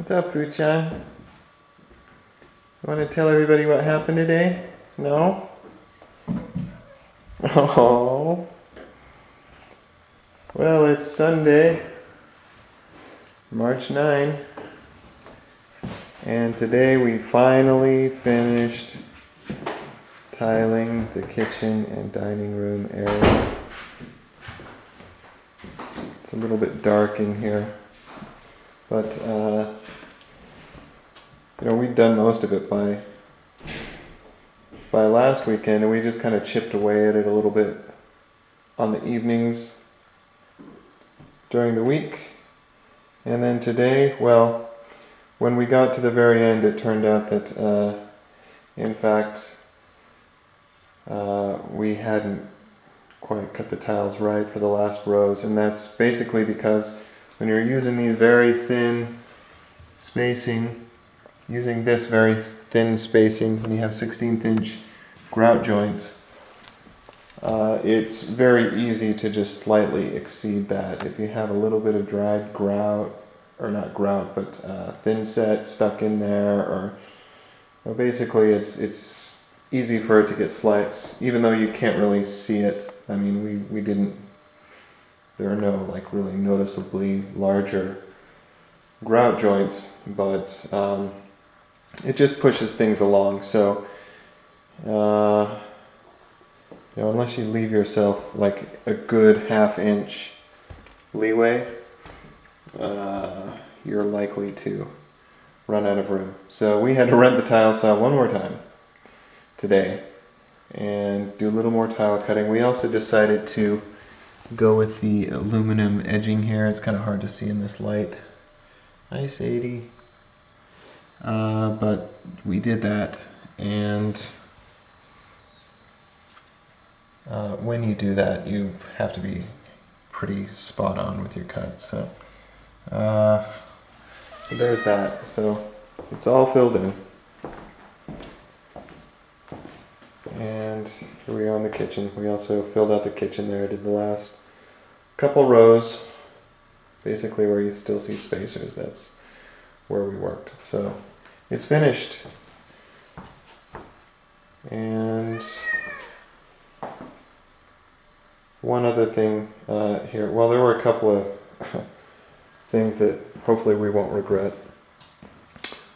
What's up, Fuchan? You want to tell everybody what happened today? No? Oh. Well, it's Sunday, March 9, and today we finally finished tiling the kitchen and dining room area. It's a little bit dark in here, but we'd done most of it by last weekend, and we just kind of chipped away at it a little bit on the evenings during the week. And then today, well, when we got to the very end, it turned out that in fact we hadn't quite cut the tiles right for the last rows, and that's basically because when you're using these very thin spacing, using this very thin spacing, when you have 16th inch grout joints, it's very easy to just slightly exceed that. If you have a little bit of dried grout, or not grout, but thin set stuck in there, or well, basically it's easy for it to get sliced, even though you can't really see it. I mean, we didn't, there are no like really noticeably larger grout joints, but it just pushes things along. So unless you leave yourself like a good ½ inch leeway, you're likely to run out of room. So we had to rent the tile saw one more time today and do a little more tile cutting. We also decided to go with the aluminum edging here. It's kind of hard to see in this light. Hi, Sadie. But we did that, and when you do that, you have to be pretty spot on with your cut. So there's that. So it's all filled in. And here we are in the kitchen. We also filled out the kitchen there, did the last couple rows, basically where you still see spacers. That's where we worked. So it's finished. And one other thing here, well, there were a couple of things that hopefully we won't regret.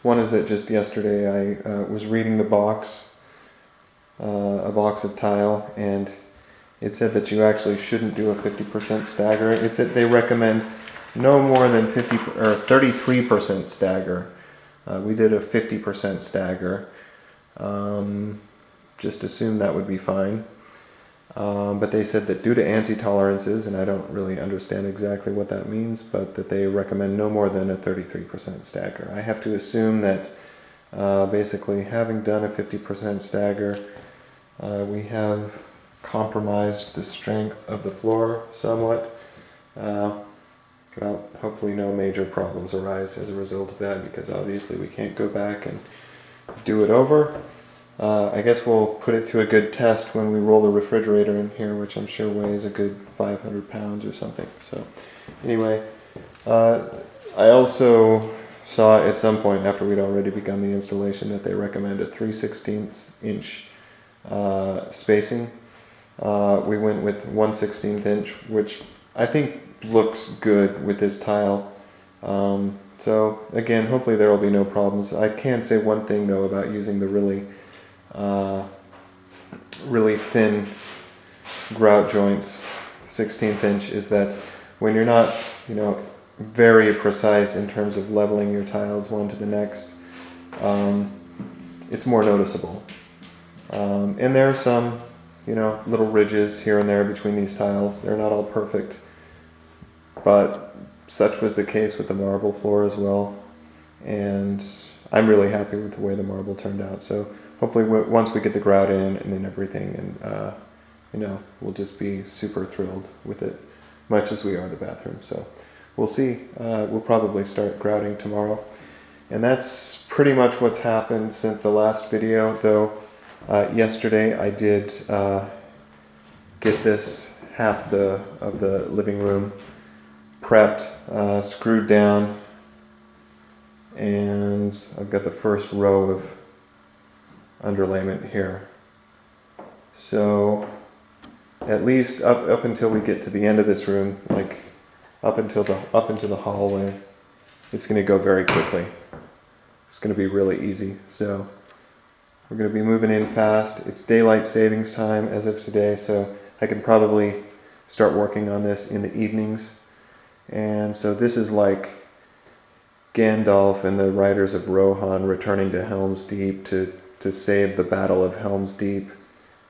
One is that just yesterday I was reading the box, a box of tile, and it said that you actually shouldn't do a 50% stagger. It said they recommend no more than 50 or 33% stagger. We did a 50% stagger. Just assumed that would be fine. But they said that due to ANSI tolerances, and I don't really understand exactly what that means, but that they recommend no more than a 33% stagger. I have to assume that basically having done a 50% stagger, we have compromised the strength of the floor somewhat. Well, hopefully no major problems arise as a result of that, because obviously we can't go back and do it over. I guess we'll put it to a good test when we roll the refrigerator in here, which I'm sure weighs a good 500 pounds or something. So anyway, I also saw at some point after we'd already begun the installation that they recommend a 3/16 inch spacing. We went with 1/16 inch, which I think looks good with this tile. So again, hopefully there will be no problems. I can say one thing though about using the really thin grout joints, 16th inch, is that when you're not, very precise in terms of leveling your tiles one to the next, it's more noticeable. And there are some, little ridges here and there between these tiles. They're not all perfect, but such was the case with the marble floor as well. And I'm really happy with the way the marble turned out. So hopefully once we get the grout in and then everything, and we'll just be super thrilled with it, much as we are the bathroom. So we'll see. We'll probably start grouting tomorrow. And that's pretty much what's happened since the last video, though. Yesterday I did get this half of the living room prepped, screwed down, and I've got the first row of underlayment here. So at least up until we get to the end of this room, like up into the hallway, it's going to go very quickly. It's going to be really easy. So we're going to be moving in fast. It's daylight savings time as of today, so I can probably start working on this in the evenings. And so this is like Gandalf and the riders of Rohan returning to Helm's Deep to save the Battle of Helm's Deep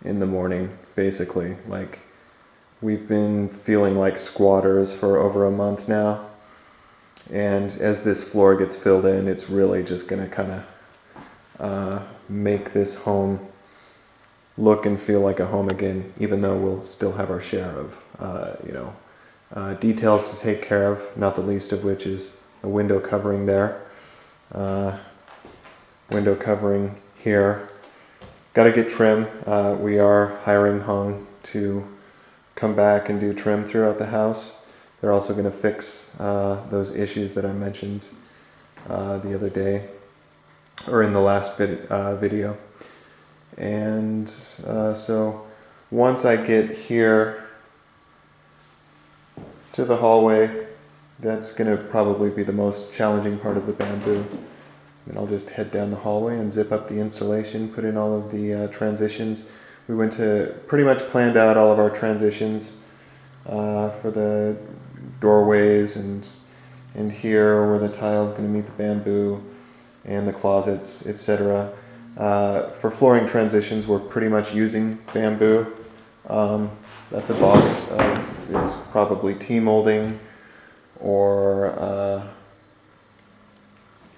in the morning, basically. Like, we've been feeling like squatters for over a month now, and as this floor gets filled in, it's really just going to kind of make this home look and feel like a home again, even though we'll still have our share of details to take care of, not the least of which is a window covering there, window covering here. Got to get trim. We are hiring Hung to come back and do trim throughout the house. They're also going to fix those issues that I mentioned the other day, or in the last video. And so once I get here to the hallway, that's going to probably be the most challenging part of the bamboo. Then I'll just head down the hallway and zip up the insulation, put in all of the transitions. We pretty much planned out all of our transitions for the doorways and here where the tile is going to meet the bamboo and the closets, etc. For flooring transitions, we're pretty much using bamboo. That's a box of, it's probably T-molding or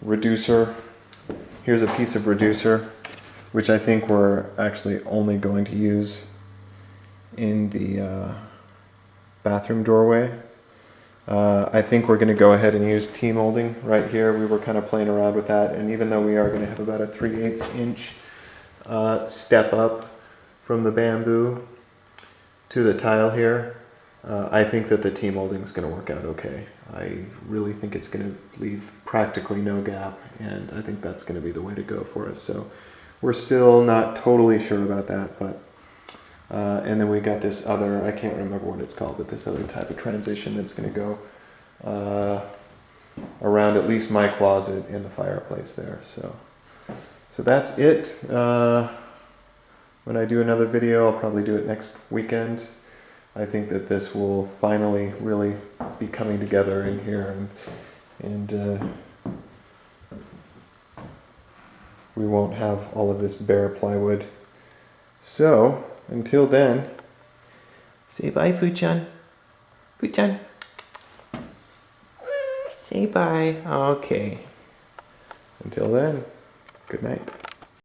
reducer. Here's a piece of reducer, which I think we're actually only going to use in the bathroom doorway. I think we're going to go ahead and use T-molding right here. We were kind of playing around with that, and even though we are going to have about a 3/8 inch step up from the bamboo to the tile here, I think that the T-molding is going to work out okay. I really think it's going to leave practically no gap, and I think that's going to be the way to go for us. So we're still not totally sure about that, but and then we got this other, I can't remember what it's called, but this other type of transition that's going to go around at least my closet and the fireplace there. So that's it. When I do another video, I'll probably do it next weekend. I think that this will finally really be coming together in here, and we won't have all of this bare plywood. So until then, say bye, Fuchan. Fuchan. Say bye. Okay. Until then, good night.